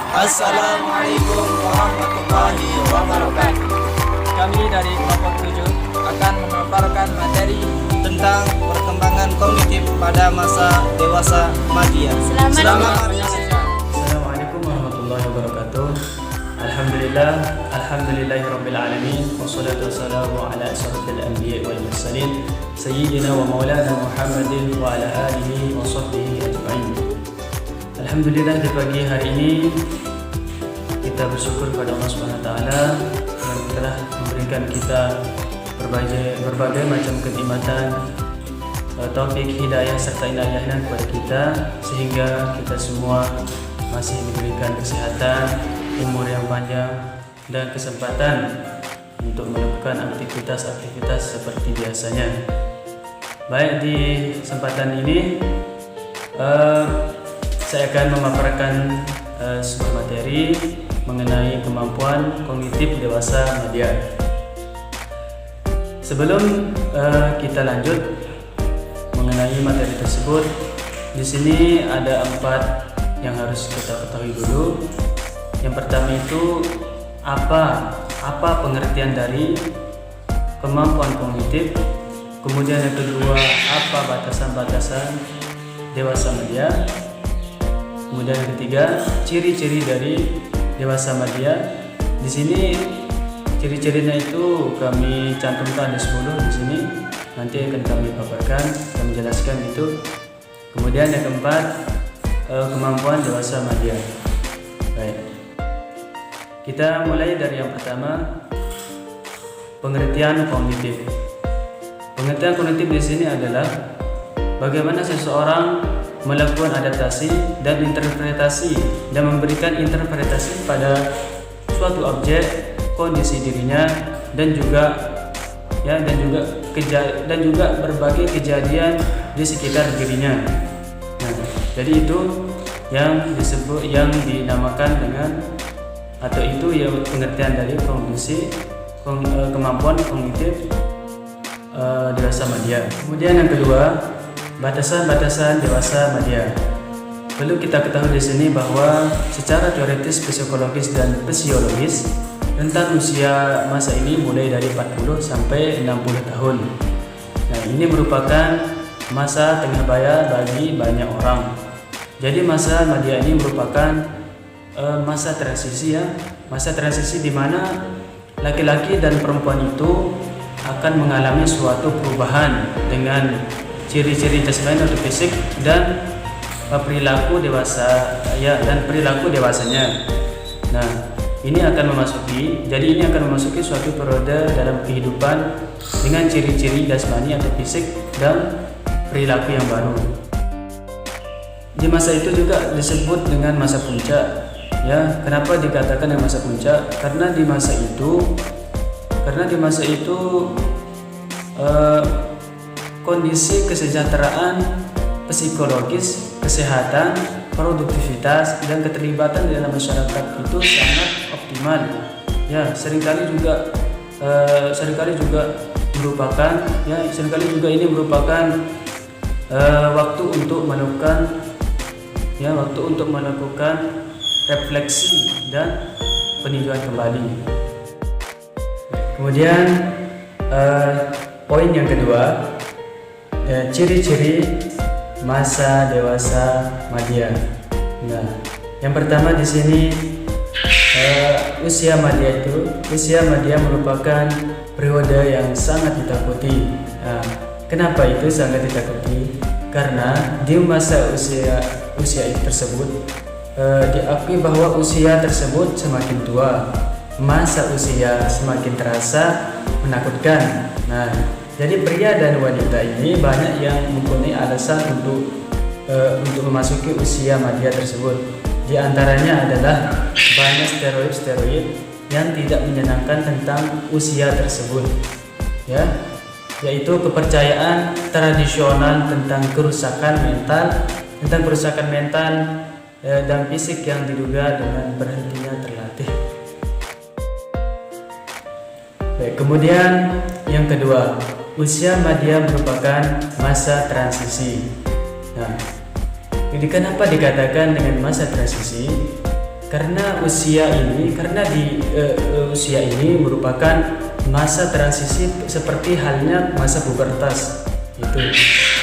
Assalamualaikum warahmatullahi wabarakatuh. Kami dari kelompok 7 akan memaparkan materi Tentang perkembangan kognitif pada masa dewasa madya. Selamat menyaksikan. Assalamualaikum warahmatullahi wabarakatuh. Alhamdulillahirabbil alamin wassalatu wassalamu ala asyrafil anbiya'i wal mursalin sayyidina wa maulana Muhammadin wa ala alihi wa sahbihi ajma'in. Alhamdulillah, di pagi hari ini kita bersyukur pada Allah Subhanahu wa taala yang telah memberikan kita berbagai macam kenikmatan, taufik, hidayah serta inayahnya kepada kita sehingga kita semua masih diberikan kesehatan, umur yang panjang dan kesempatan untuk melakukan aktivitas-aktivitas seperti biasanya. Baik, di kesempatan ini saya akan memaparkan sebuah materi mengenai kemampuan kognitif dewasa madya. Sebelum kita lanjut mengenai materi tersebut, di sini ada 4 yang harus kita ketahui dulu. Yang pertama itu apa pengertian dari kemampuan kognitif. Kemudian yang kedua, apa batasan-batasan dewasa madya. Kemudian yang ketiga, ciri-ciri dari dewasa madya. Di sini ciri-cirinya itu kami cantumkan ada 10 di sini. Nanti akan kami paparkan dan menjelaskan itu. Kemudian yang keempat, kemampuan dewasa madya. Baik. Kita mulai dari yang pertama, pengertian kognitif. Pengertian kognitif di sini adalah bagaimana seseorang melakukan adaptasi dan interpretasi dan memberikan interpretasi pada suatu objek, kondisi dirinya dan juga berbagai kejadian di sekitar dirinya. Nah, jadi itu yang dinamakan dengan, atau itu ya pengertian dari kemampuan kognitif dewasa madya. Kemudian yang kedua, batasan-batasan dewasa madya. Perlu kita ketahui di sini bahwa secara teoritis, psikologis dan fisiologis, rentang usia masa ini mulai dari 40 sampai 60 tahun. Nah, ini merupakan masa tengah baya bagi banyak orang. Jadi masa madya ini merupakan masa transisi ya. Masa transisi di mana laki-laki dan perempuan itu akan mengalami suatu perubahan dengan ciri-ciri jasmani atau fisik dan perilaku dewasa dan perilaku dewasanya. Nah, ini akan memasuki suatu periode dalam kehidupan dengan ciri-ciri jasmani atau fisik dan perilaku yang baru. Di masa itu juga disebut dengan masa puncak. Ya, kenapa dikatakan yang masa puncak? Karena di masa itu kondisi kesejahteraan psikologis, kesehatan, produktivitas dan keterlibatan dalam masyarakat itu sangat optimal. Ya, seringkali juga ini merupakan waktu untuk melakukan refleksi dan peninjauan kembali. Kemudian poin yang kedua, ciri-ciri masa dewasa madya. Nah, yang pertama di sini usia madya merupakan periode yang sangat ditakuti. Nah, kenapa itu sangat ditakuti? Karena di masa usia tersebut diakui bahwa usia tersebut semakin tua, masa usia semakin terasa menakutkan. Nah, jadi pria dan wanita ini banyak yang mempunyai alasan untuk memasuki usia madya tersebut. Di antaranya adalah banyak steroid yang tidak menyenangkan tentang usia tersebut, ya, yaitu kepercayaan tradisional tentang kerusakan mental dan fisik yang diduga dengan berhentinya terlatih. Baik, kemudian yang kedua, usia madya merupakan masa transisi. Nah, jadi kenapa dikatakan dengan masa transisi? Karena di usia ini merupakan masa transisi seperti halnya masa pubertas itu,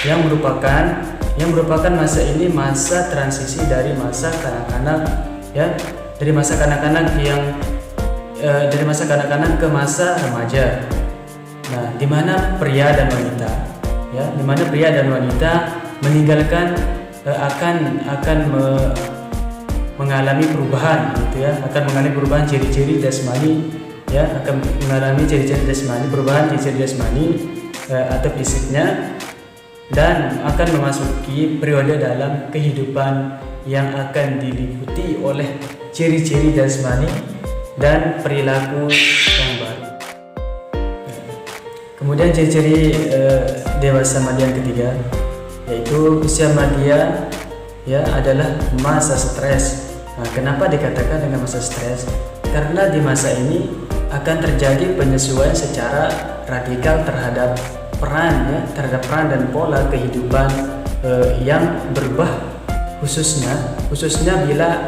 yang merupakan masa ini masa transisi dari masa kanak-kanak ya, dari masa kanak-kanak ke masa remaja. Nah, di mana pria dan wanita meninggalkan mengalami perubahan gitu ya, akan mengalami perubahan ciri-ciri jasmani ya, akan mengalami ciri-ciri jasmani, perubahan ciri-ciri jasmani atau fisiknya, dan akan memasuki periode dalam kehidupan yang akan diliputi oleh ciri-ciri jasmani dan perilaku yang baru. Kemudian ciri-ciri dewasa madya yang ketiga, yaitu usia madya ya adalah masa stres. Nah, kenapa dikatakan dengan masa stres? Karena di masa ini akan terjadi penyesuaian secara radikal terhadap peran dan pola kehidupan yang berubah, khususnya bila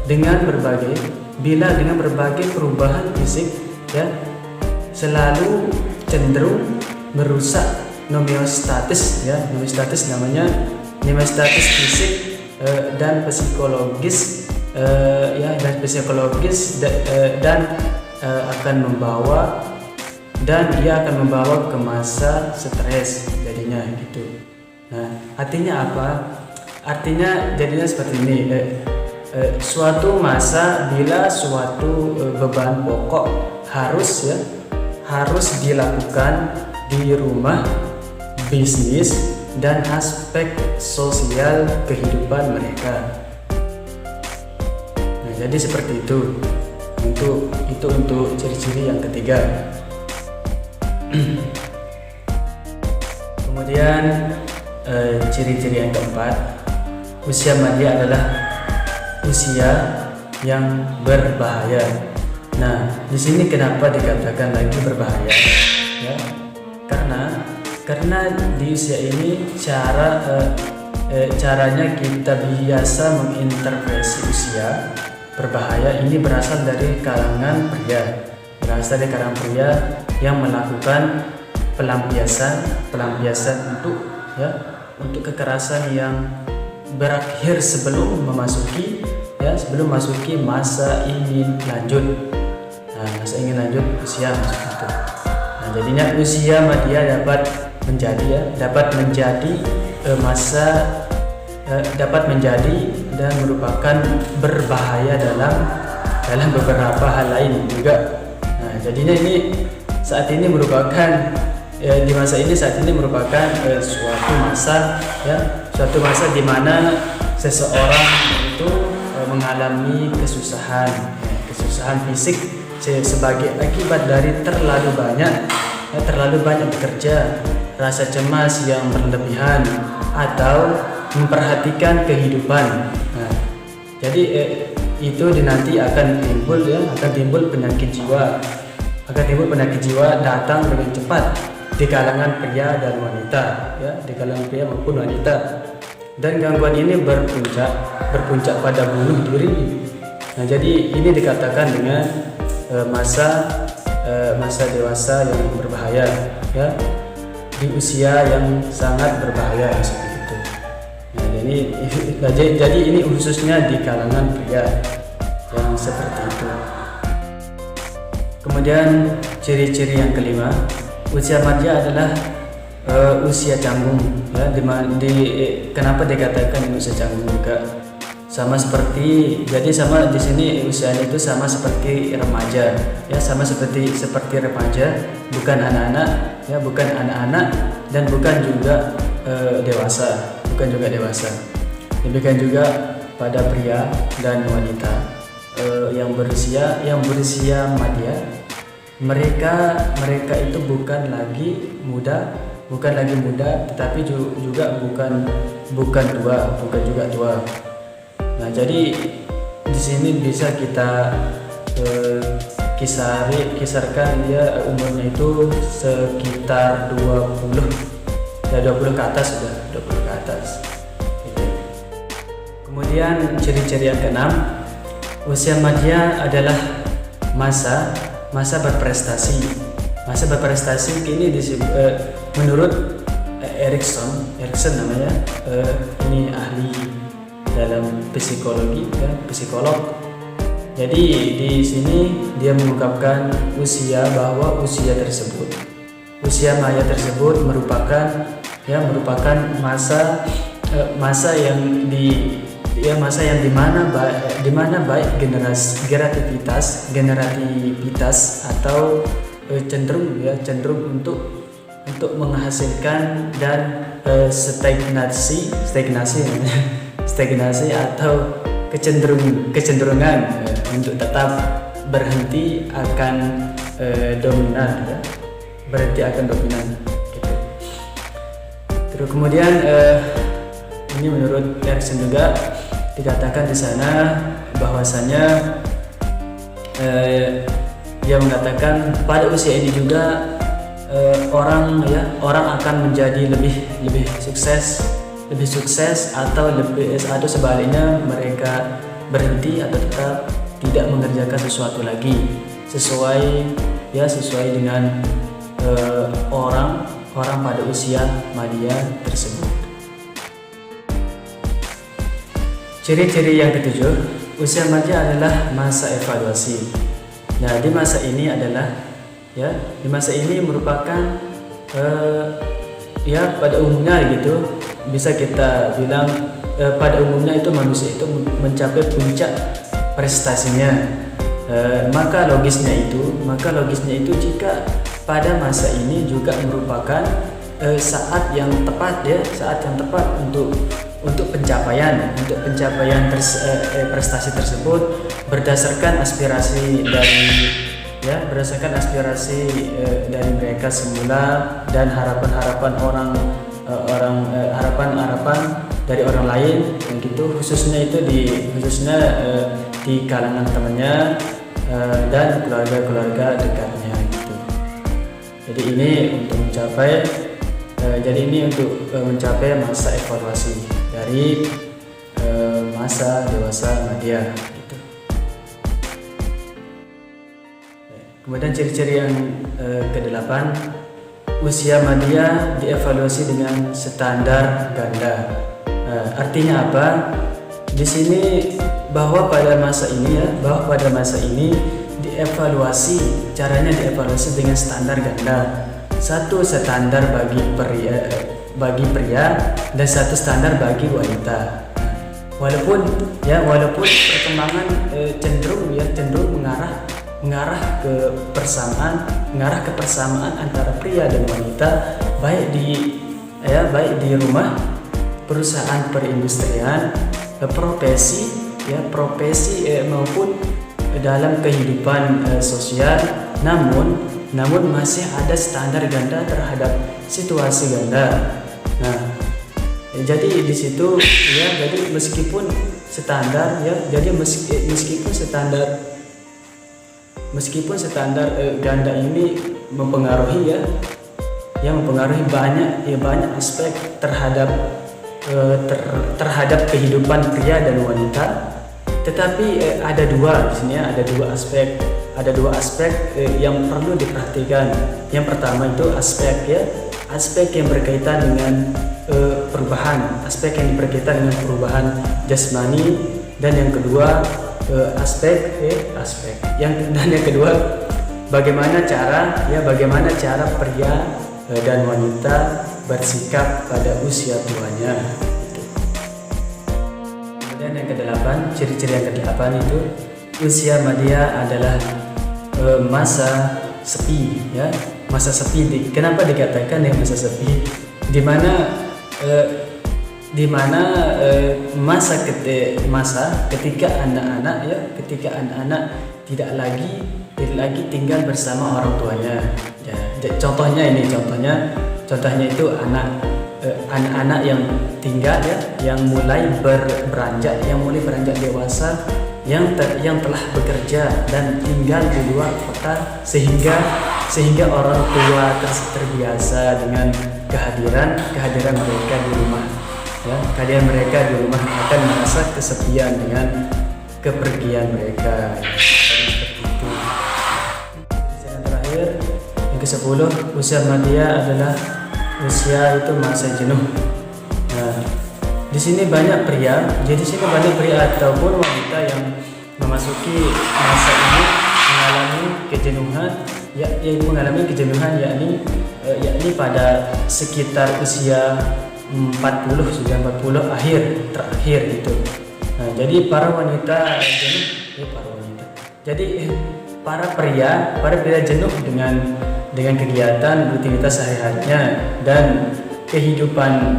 dengan berbagai perubahan fisik ya, selalu cenderung merusak homeostatis ya, homeostatis fisik dan psikologis dan akan membawa ke masa stres jadinya gitu. Nah, artinya apa? Artinya jadinya seperti ini, suatu masa bila suatu beban pokok harus dilakukan di rumah, bisnis, dan aspek sosial kehidupan mereka. Nah, jadi seperti itu. Untuk ciri-ciri yang ketiga. Kemudian ciri-ciri yang keempat, usia madya adalah usia yang berbahaya. Nah, di sini kenapa dikatakan lagi berbahaya? Ya, karena di usia ini caranya kita biasa mengintervensi usia berbahaya ini berasal dari kalangan pria yang melakukan pelampiasan untuk kekerasan yang berakhir sebelum memasuki masa ingin lanjut. Nah, masa ingin lanjut usia maksud itu. Nah, jadinya usia madya dapat menjadi dan merupakan berbahaya dalam beberapa hal lain juga. Nah, jadinya ini saat ini merupakan suatu masa di mana seseorang itu mengalami kesusahan fisik sebagai akibat dari terlalu banyak bekerja, rasa cemas yang berlebihan, atau memperhatikan kehidupan. Nah, jadi itu nanti akan timbul penyakit jiwa datang dengan cepat di kalangan pria dan wanita ya, di kalangan pria maupun wanita, dan gangguan ini berpuncak pada bunuh diri. Nah, jadi ini dikatakan dengan masa dewasa yang berbahaya ya, di usia yang sangat berbahaya seperti itu. Nah, jadi ini khususnya di kalangan pria yang seperti itu. Kemudian ciri-ciri yang kelima, usia madya adalah usia canggung ya. Kenapa dikatakan usia canggung juga? Sama di sini usianya itu sama seperti remaja ya, sama seperti remaja, bukan anak-anak dan bukan juga dewasa. Demikian juga pada pria dan wanita yang berusia madya, mereka itu bukan lagi muda, tetapi juga bukan tua, bukan juga tua. Nah, jadi di sini bisa kita kisarkan dia umurnya itu sekitar 20 ke atas sudah, 20 ke atas. Gitu. Kemudian ciri-ciri yang keenam, usia madya adalah masa berprestasi. Masa berprestasi ini menurut Erikson namanya, ini ahli dalam psikologi, ya, psikolog. Jadi di sini dia mengungkapkan bahwa usia madya tersebut merupakan masa yang dimana baik generativitas atau cenderung untuk menghasilkan dan stagnasi atau kecenderungan untuk tetap berhenti akan dominan, ya. Gitu. Terus kemudian ini menurut Erikson juga dikatakan di sana bahwasanya dia mengatakan pada usia ini juga orang akan menjadi lebih sukses atau sebaliknya mereka berhenti atau tetap tidak mengerjakan sesuatu lagi sesuai dengan orang pada usia madya tersebut. Ciri-ciri yang ketujuh, usia madya adalah masa evaluasi. Nah, di masa ini merupakan pada umumnya gitu, bisa kita bilang pada umumnya itu manusia itu mencapai puncak prestasinya. Maka logisnya itu jika pada masa ini juga merupakan saat yang tepat untuk pencapaian prestasi tersebut berdasarkan aspirasi dari mereka semula dan harapan dari orang lain, yang gitu khususnya di kalangan temannya dan keluarga dekatnya gitu. Jadi ini untuk mencapai masa evaluasi dari masa dewasa madya gitu. Kemudian ciri-ciri yang ke-8, usia madya dievaluasi dengan standar ganda. Artinya apa? Di sini bahwa pada masa ini caranya dievaluasi dengan standar ganda. Satu standar bagi pria dan satu standar bagi wanita. Walaupun perkembangan cenderung mengarah ke persamaan antara pria dan wanita, baik di rumah, perusahaan perindustrian, profesi maupun dalam kehidupan sosial. Namun masih ada standar ganda terhadap situasi ganda. Nah, jadi di situ meskipun standar ganda ini mempengaruhi banyak aspek terhadap kehidupan pria dan wanita. Tetapi ada dua aspek yang perlu diperhatikan. Yang pertama itu aspek yang berkaitan dengan perubahan jasmani, dan yang kedua bagaimana cara pria dan wanita bersikap pada usia tuanya. Kemudian yang ke-8, ciri-ciri yang ke-8 itu usia madya adalah masa sepi, ya. Masa sepi. Kenapa dikatakan masa sepi? Di mana masa ketika anak-anak tidak lagi tinggal bersama orang tuanya. Ya, contohnya itu anak-anak yang tinggal, yang mulai beranjak dewasa, yang telah bekerja dan tinggal di luar kota, sehingga orang tua terbiasa dengan kehadiran mereka di rumah. ya, kalian mereka di rumah akan merasa kesepian dengan kepergian mereka. Seperti itu. Yang terakhir, yang ke-10, usia madya adalah usia itu masa jenuh. Nah, di sini banyak pria, jadi sini banyak pria ataupun wanita yang memasuki masa ini mengalami kejenuhan, mengalami kejenuhan yakni pada sekitar usia 40 sudah 40 terakhir itu. Nah, jadi para wanita jenuh, Jadi para pria jenuh dengan kegiatan rutinitas sehari-harinya dan kehidupan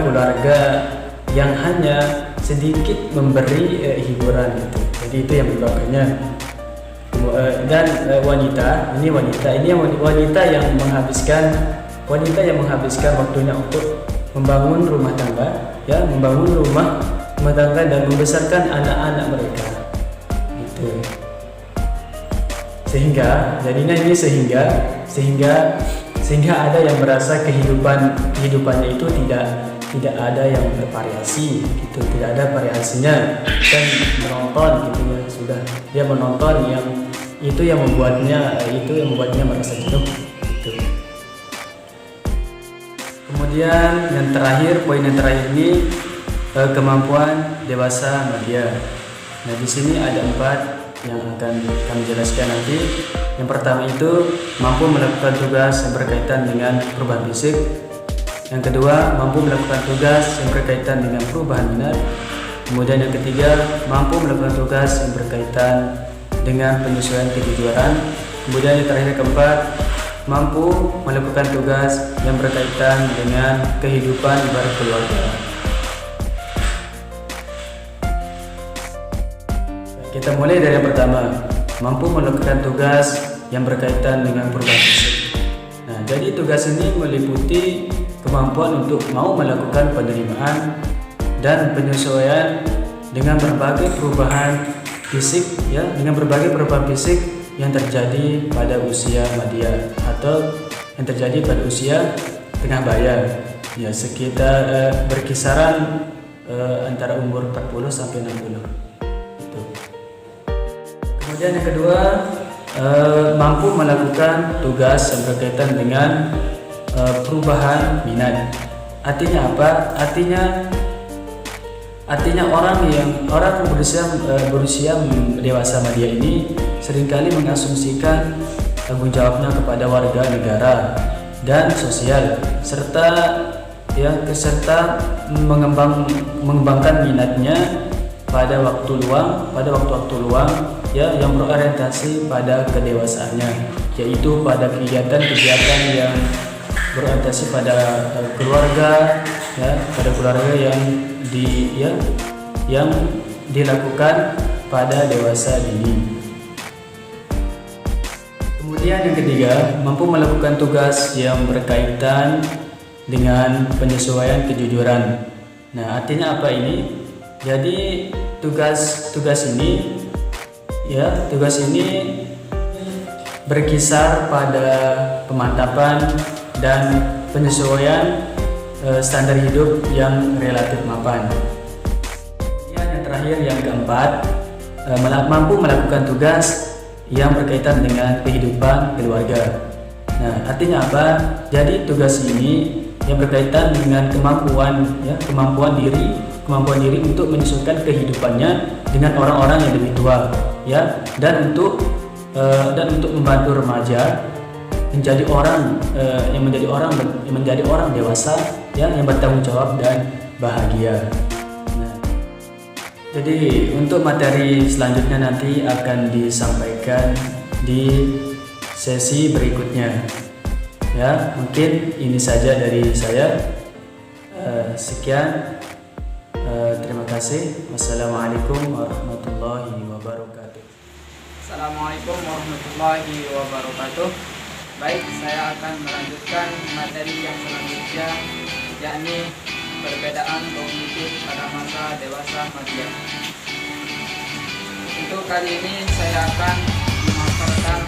keluarga yang hanya sedikit memberi hiburan gitu. Jadi itu yang menyebabkannya. Dan wanita yang menghabiskan waktunya untuk membangun rumah tangga, membangun rumah tangga dan membesarkan anak-anak mereka. Gitu. Sehingga ada yang merasa kehidupannya itu tidak ada yang bervariasi gitu, tidak ada variasinya, dan menonton gitu ya, sudah dia menonton yang membuatnya merasa jenuh gitu. Kemudian poin yang terakhir ini kemampuan dewasa madya. Nah, di sini ada 4 yang akan kami jelaskan nanti. Yang pertama itu mampu melakukan tugas yang berkaitan dengan perubahan fisik. Yang kedua, mampu melakukan tugas yang berkaitan dengan perubahan minat. Kemudian yang ketiga, mampu melakukan tugas yang berkaitan dengan penyesuaian kejujuran. Kemudian yang terakhir keempat, mampu melakukan tugas yang berkaitan dengan kehidupan berkeluarga. Kita mulai dari yang pertama, mampu melakukan tugas yang berkaitan dengan perubahan fisik. Nah, jadi tugas ini meliputi kemampuan untuk mau melakukan penerimaan dan penyesuaian dengan berbagai perubahan fisik, dengan berbagai perubahan fisik yang terjadi pada usia madya atau yang terjadi pada usia tengah baya, sekitar berkisaran antara umur 40 sampai 60. Kemudian yang kedua, mampu melakukan tugas yang berkaitan dengan perubahan minat. Artinya apa? Artinya orang berusia dewasa madya ini seringkali mengasumsikan tanggung jawabnya kepada warga negara dan sosial, serta mengembangkan minatnya pada waktu-waktu luang yang berorientasi pada kedewasaannya, yaitu pada kegiatan-kegiatan yang berorientasi pada keluarga, pada keluarga yang dilakukan pada dewasa dini. Kemudian yang ketiga, mampu melakukan tugas yang berkaitan dengan penyesuaian kejujuran. Nah, artinya apa ini? Jadi tugas ini berkisar pada pemantapan dan penyesuaian standar hidup yang relatif mapan. Kemudian yang terakhir, yang keempat, mampu melakukan tugas yang berkaitan dengan kehidupan keluarga. Nah, artinya apa? Jadi tugas ini yang berkaitan dengan kemampuan diri untuk menyesuaikan kehidupannya dengan orang-orang yang lebih tua, dan untuk membantu remaja menjadi orang dewasa yang bertanggung jawab dan bahagia. Nah, jadi untuk materi selanjutnya nanti akan disampaikan di sesi berikutnya. Mungkin ini saja dari saya. Sekian. Terima kasih. Wassalamualaikum warahmatullahi wabarakatuh. Assalamualaikum warahmatullahi wabarakatuh. Baik, saya akan melanjutkan materi yang selanjutnya, yakni perbedaan kognitif pada masa dewasa madya. Untuk kali ini saya akan memaparkan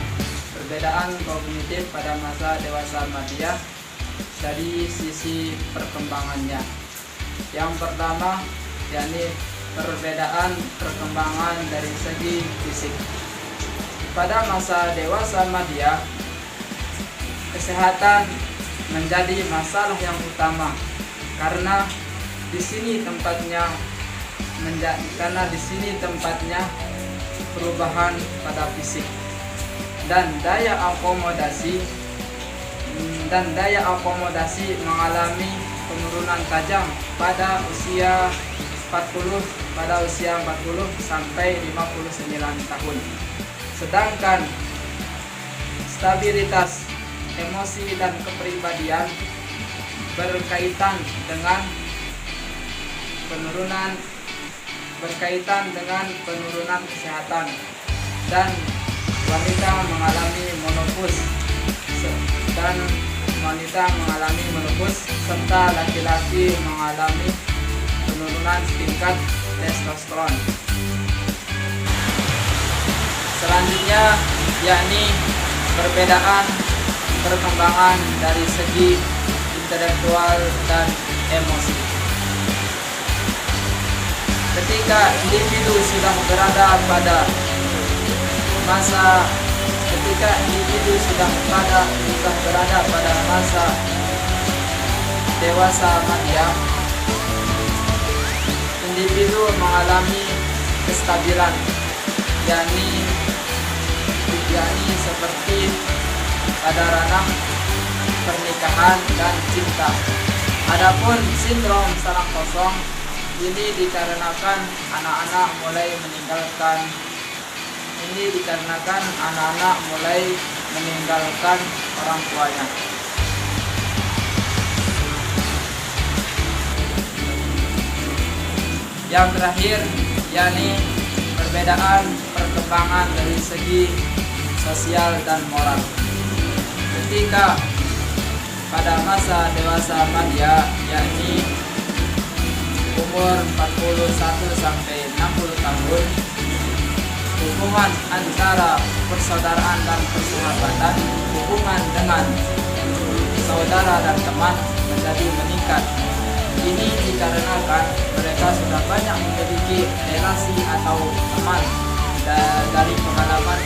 perbedaan kognitif pada masa dewasa madya dari sisi perkembangannya. Yang pertama, yakni perbedaan perkembangan dari segi fisik. Pada masa dewasa madya, kesehatan menjadi masalah yang utama karena di sini tempatnya perubahan pada fisik dan daya akomodasi mengalami penurunan tajam pada usia 40 sampai 59 tahun. Sedangkan stabilitas emosi dan kepribadian berkaitan dengan penurunan kesehatan, dan wanita mengalami menopause serta laki-laki mengalami penurunan tingkat testosteron. Selanjutnya yakni perbedaan perkembangan dari segi intelektual dan emosi. Ketika individu sudah berada pada masa dewasa madya, individu mengalami kestabilan, yakni seperti pada ranah pernikahan dan cinta. Adapun sindrom saraf kosong ini dikarenakan anak-anak mulai meninggalkan orang tuanya. Yang terakhir yakni perbedaan perkembangan dari segi sosial dan moral. Ketika pada masa dewasa madya, yakni umur 41 sampai 60 tahun, hubungan antara persaudaraan dan persahabatan, hubungan dengan saudara dan teman menjadi meningkat. Ini dikarenakan mereka sudah banyak memiliki relasi atau teman dari pengalaman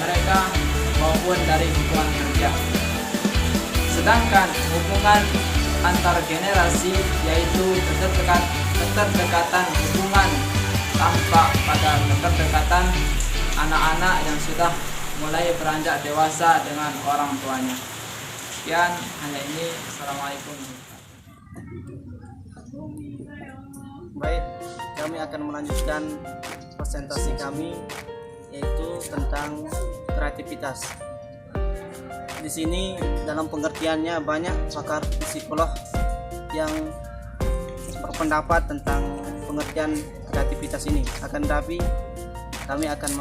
mereka maupun dari hubungan kerja. Sedangkan hubungan antar generasi, yaitu keterkaitan hubungan tampak pada keterkaitan anak-anak yang sudah mulai beranjak dewasa dengan orang tuanya. Sekian, hanya ini. Assalamualaikum. Baik, kami akan melanjutkan presentasi kami, yaitu tentang kreativitas. Di sini dalam pengertiannya banyak pakar psikolog yang berpendapat tentang pengertian kreativitas ini. Akan tetapi kami akan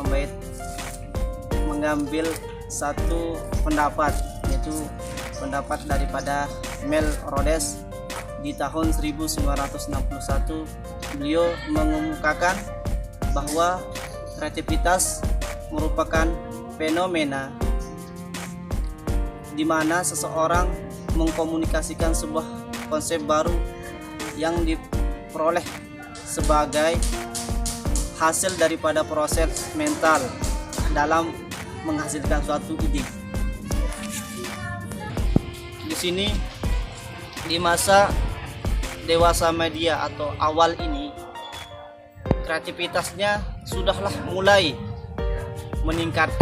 mengambil satu pendapat, yaitu pendapat daripada Melrose di tahun 1961. Beliau mengemukakan bahwa kreativitas merupakan fenomena di mana seseorang mengkomunikasikan sebuah konsep baru yang diperoleh sebagai hasil daripada proses mental dalam menghasilkan suatu ide. Di sini di masa dewasa madya atau awal ini, kreativitasnya sudahlah mulai meningkat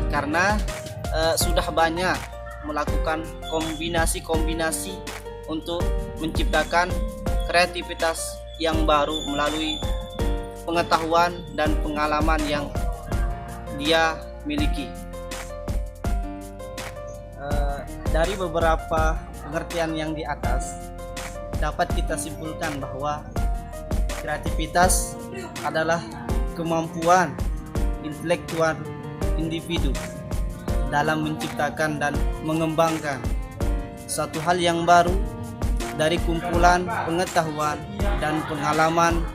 karena sudah banyak melakukan kombinasi untuk menciptakan kreativitas yang baru melalui pengetahuan dan pengalaman yang dia miliki. Dari beberapa pengertian yang di atas dapat kita simpulkan bahwa kreativitas adalah kemampuan intelektual individu dalam menciptakan dan mengembangkan satu hal yang baru dari kumpulan pengetahuan dan pengalaman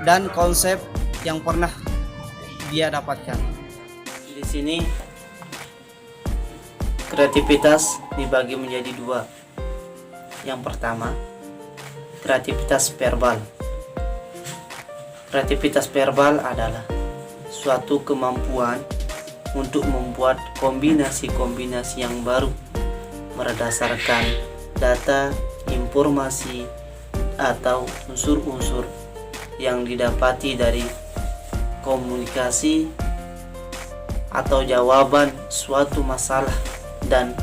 dan konsep yang pernah dia dapatkan. Di sini Kreativitas dibagi menjadi dua. Yang pertama, kreativitas verbal. Kreativitas verbal adalah suatu kemampuan untuk membuat kombinasi-kombinasi yang baru berdasarkan data, informasi, atau unsur-unsur yang didapati dari komunikasi atau jawaban suatu masalah dan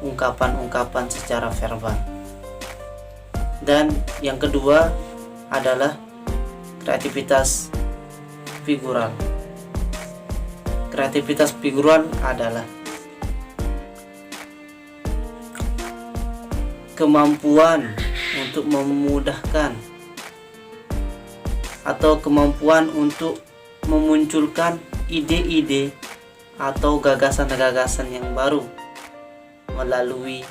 ungkapan-ungkapan secara verbal. Dan yang kedua adalah kreativitas figural. Kreativitas figural adalah kemampuan untuk memudahkan atau kemampuan untuk memunculkan ide-ide atau gagasan-gagasan yang baru melalui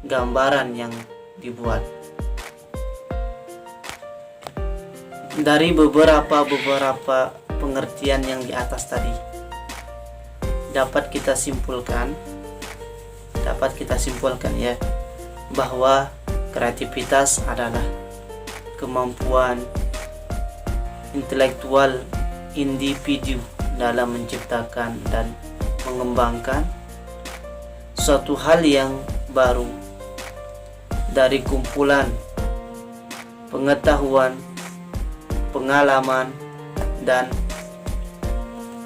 gambaran yang dibuat. Dari beberapa pengertian yang di atas tadi dapat kita simpulkan ya, bahwa kreativitas adalah kemampuan intelektual individu dalam menciptakan dan mengembangkan suatu hal yang baru dari kumpulan pengetahuan, pengalaman, dan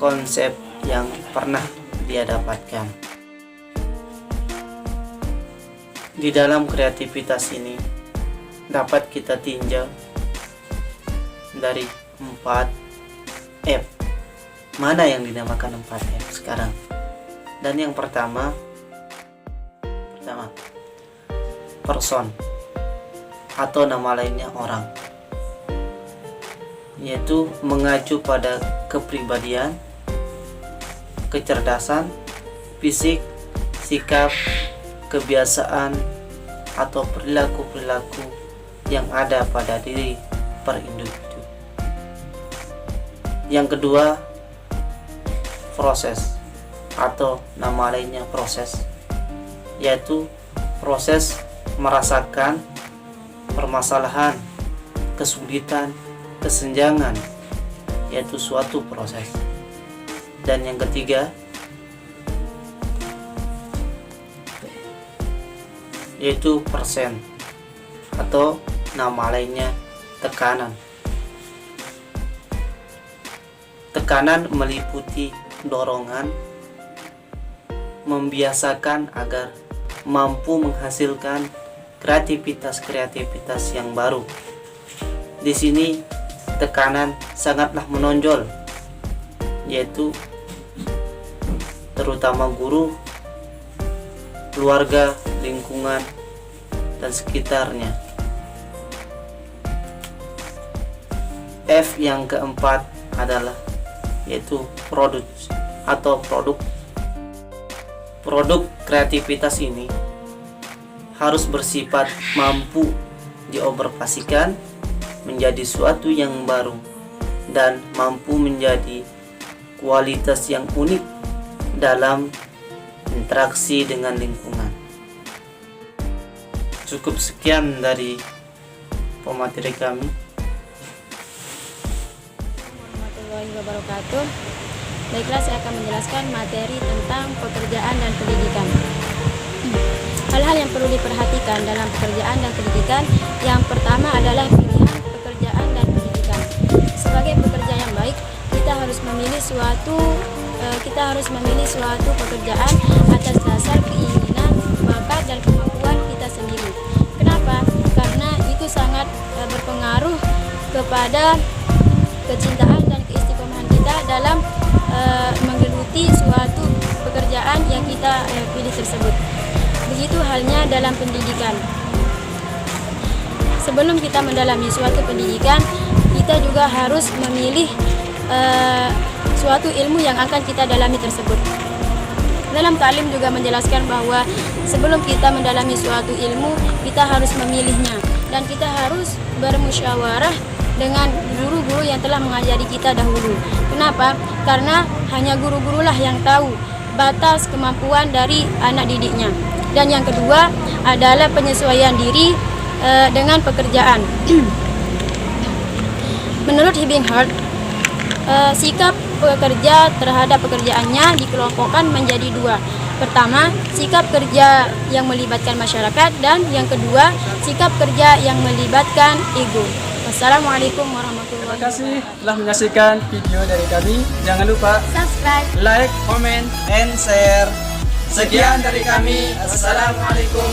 konsep yang pernah dia dapatkan. Di dalam kreativitas ini dapat kita tinjau dari 4F. Mana yang dinamakan 4F sekarang? Dan yang pertama person atau nama lainnya orang, yaitu mengacu pada kepribadian, kecerdasan, fisik, sikap, kebiasaan, atau perilaku-perilaku yang ada pada diri per individu. Yang kedua, proses atau nama lainnya proses, yaitu proses merasakan permasalahan, kesulitan, kesenjangan, yaitu suatu proses. Dan yang ketiga, yaitu persen atau nama lainnya tekanan. Tekanan meliputi dorongan membiasakan agar mampu menghasilkan kreativitas yang baru. Di sini tekanan sangatlah menonjol, yaitu terutama guru, keluarga, lingkungan, dan sekitarnya. F yang keempat adalah yaitu produk atau produk. Produk kreativitas ini harus bersifat mampu dioperasikan menjadi suatu yang baru dan mampu menjadi kualitas yang unik dalam interaksi dengan lingkungan. Cukup sekian dari pemateri kami. Warahmatullahi wabarakatuh. Baiklah, saya akan menjelaskan materi tentang pekerjaan dan pendidikan. Hal-hal yang perlu diperhatikan dalam pekerjaan dan pendidikan. Yang pertama adalah pilihan pekerjaan dan pendidikan. Sebagai pekerja yang baik, kita harus memilih suatu pekerjaan atas dasar keinginan, bakat, dan kemampuan kita sendiri. Kenapa? Karena itu sangat berpengaruh kepada kecintaan dan keistiqomahan kita dalam menggeluti suatu pekerjaan yang kita pilih tersebut. Begitu halnya dalam pendidikan. Sebelum kita mendalami suatu pendidikan, kita juga harus memilih suatu ilmu yang akan kita dalami tersebut. Dalam ta'lim juga menjelaskan bahwa sebelum kita mendalami suatu ilmu, kita harus memilihnya dan kita harus bermusyawarah dengan guru-guru yang telah mengajari kita dahulu. Kenapa? Karena hanya guru-gurulah yang tahu batas kemampuan dari anak didiknya. Dan yang kedua adalah penyesuaian diri dengan pekerjaan. Menurut Ebbinghaus, sikap pekerja terhadap pekerjaannya dikelompokkan menjadi dua. Pertama, sikap kerja yang melibatkan masyarakat, dan yang kedua, sikap kerja yang melibatkan ego. Wassalamualaikum warahmatullahi Terima kasih wabarakatuh. telah menyaksikan video dari kami. Jangan lupa Subscribe. like, comment, And share. Sekian dari kami. Assalamualaikum